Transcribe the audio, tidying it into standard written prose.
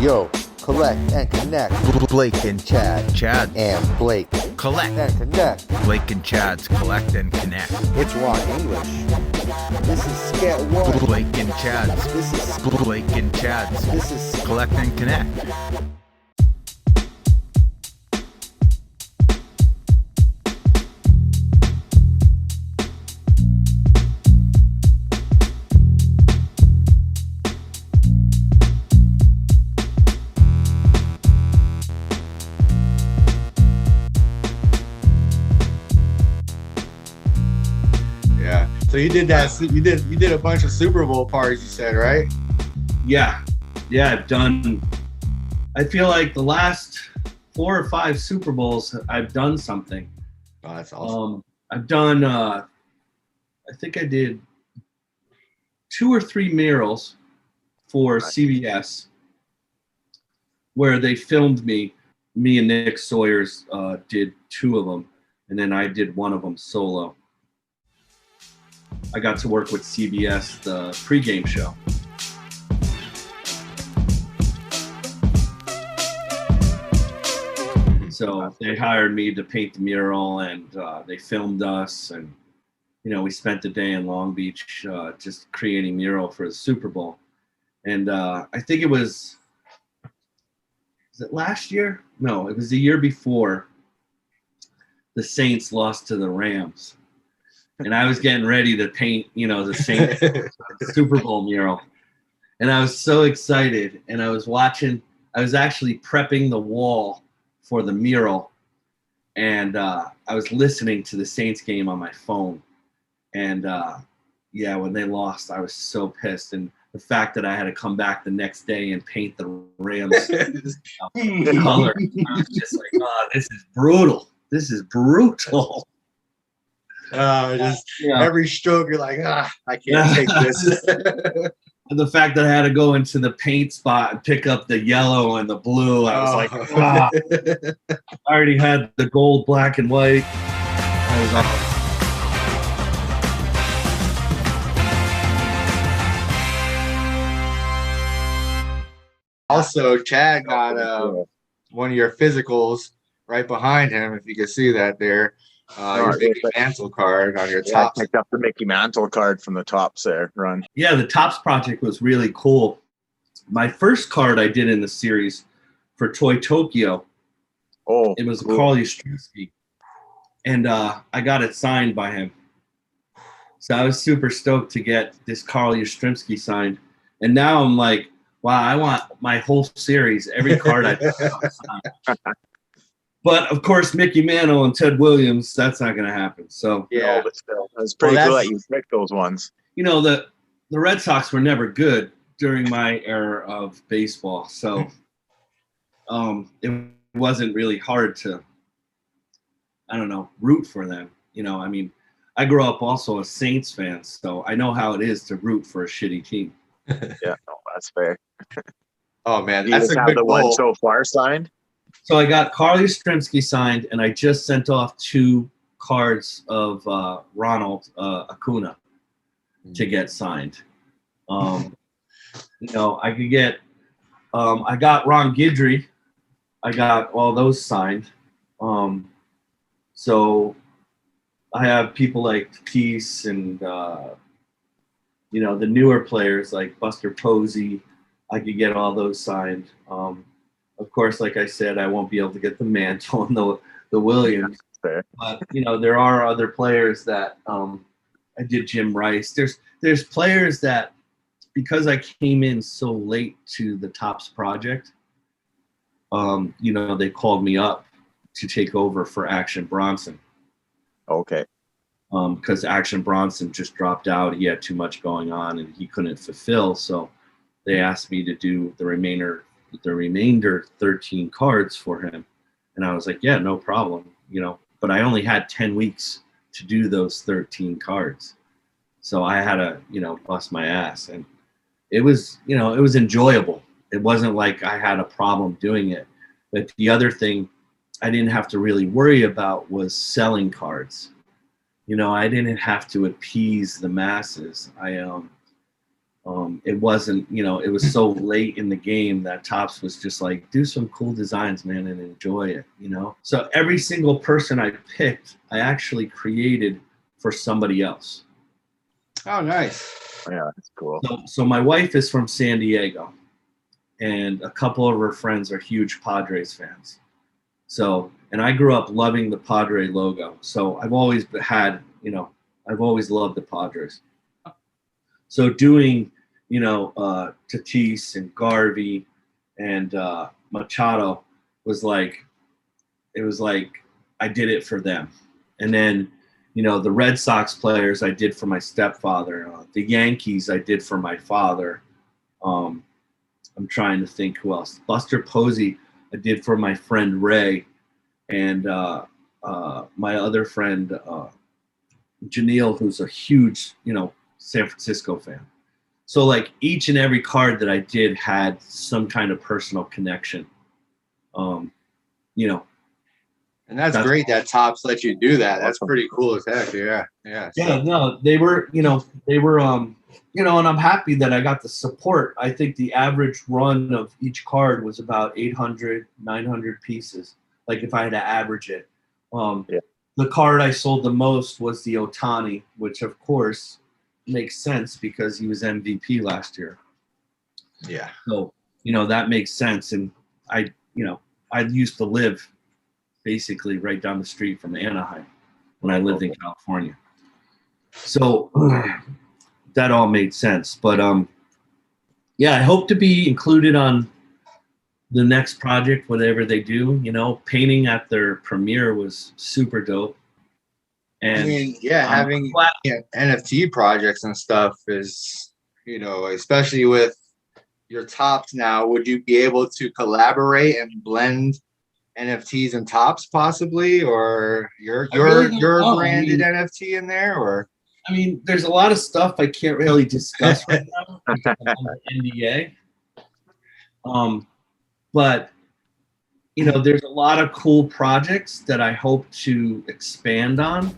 Yo, collect and connect. Blake and Chad. Chad and Blake. Collect and connect. Blake and Chad's Collect and Connect. It's raw English. This is Sket-One. Blake and Chad's. This is Blake and Chad's. This is Collect and Connect. So you did that. You did a bunch of Super Bowl parties. You said, right? Yeah. I've done. I feel like the last 4 or 5 Super Bowls, I've done something. Oh, that's awesome. I've done. I think I did 2 or 3 murals for CBS, where they filmed me. Me and Nick Sawyers did 2 of them, and then I did 1 of them solo. I got to work with CBS, the Pregame show. So they hired me to paint the mural, and they filmed us, and we spent the day in Long Beach just creating mural for the Super Bowl. And I think it was it last year? No, it was the year before. The Saints lost to the Rams. And I was getting ready to paint, the Saints Super Bowl mural. And I was so excited. And I was actually prepping the wall for the mural. And I was listening to the Saints game on my phone. And when they lost, I was so pissed. And the fact that I had to come back the next day and paint the Rams color, I was just like, oh, this is brutal. This is brutal. Every stroke, you're like, I can't take this. The fact that I had to go into the paint spot and pick up the yellow and the blue, I was like, I already had the gold, black, and white. Also, Chad got one of your physicals right behind him, if you can see that there. Your Mickey Mantle card on your top. I picked up the Mickey Mantle card from the Tops there, Run. Yeah, the Tops project was really cool. My first card I did in the series for Toy Tokyo. Oh, it was Carl Yastrzemski, and I got it signed by him. So I was super stoked to get this Carl Yastrzemski signed, and now I'm like, wow, I want my whole series, every card I pick up signed. But of course, Mickey Mantle and Ted Williams, that's not going to happen. So no, but still, it's pretty cool that you picked those ones. The Red Sox were never good during my era of baseball, so it wasn't really hard to, root for them. I grew up also a Saints fan, so I know how it is to root for a shitty team. Yeah, no, that's fair. Oh man, you that's a have good the goal. one so far signed. So I got Carl Yastrzemski signed, and I just sent off 2 cards of Ronald Acuna to get signed. I could get. I got Ron Guidry. I got all those signed. So I have people like Peace and the newer players like Buster Posey. I could get all those signed. Of course, like I said, I won't be able to get the Mantle and the Williams. But there are other players that I did. Jim Rice. There's players that, because I came in so late to the Tops project, they called me up to take over for Action Bronson. Okay. Because Action Bronson just dropped out. He had too much going on and he couldn't fulfill. So they asked me to do the remainder 13 cards for him. And I was like, yeah, no problem, but I only had 10 weeks to do those 13 cards. So I had to, bust my ass, and it was enjoyable. It wasn't like I had a problem doing it. But the other thing I didn't have to really worry about was selling cards. I didn't have to appease the masses. It wasn't, it was so late in the game that Topps was just like, do some cool designs, man, and enjoy it, So every single person I picked, I actually created for somebody else. Oh, nice. Yeah, that's cool. So my wife is from San Diego, and a couple of her friends are huge Padres fans. So, and I grew up loving the Padre logo. So I've always had, I've always loved the Padres. So doing, Tatis and Garvey and Machado was like, it was like I did it for them. And then, the Red Sox players I did for my stepfather. The Yankees I did for my father. I'm trying to think who else. Buster Posey I did for my friend Ray. And my other friend, Janelle, who's a huge, San Francisco fan. So like each and every card that I did had some kind of personal connection. And that's great that Topps let you do that. That's pretty cool as heck. Yeah. Yeah. Yeah, no, they were, and I'm happy that I got the support. I think the average run of each card was about 800, 900 pieces. Like if I had to average it. The card I sold the most was the Ohtani, which of course makes sense because he was MVP last year. Yeah. So, that makes sense. And I used to live basically right down the street from Anaheim when I lived in California. So that all made sense. But I hope to be included on the next project, whatever they do. Painting at their premiere was super dope. And I mean, having NFT projects and stuff is, especially with your Topps now, would you be able to collaborate and blend NFTs and Topps possibly, or your branded NFT in there, or? I mean, there's a lot of stuff I can't really discuss right now because I'm on the NDA. But there's a lot of cool projects that I hope to expand on.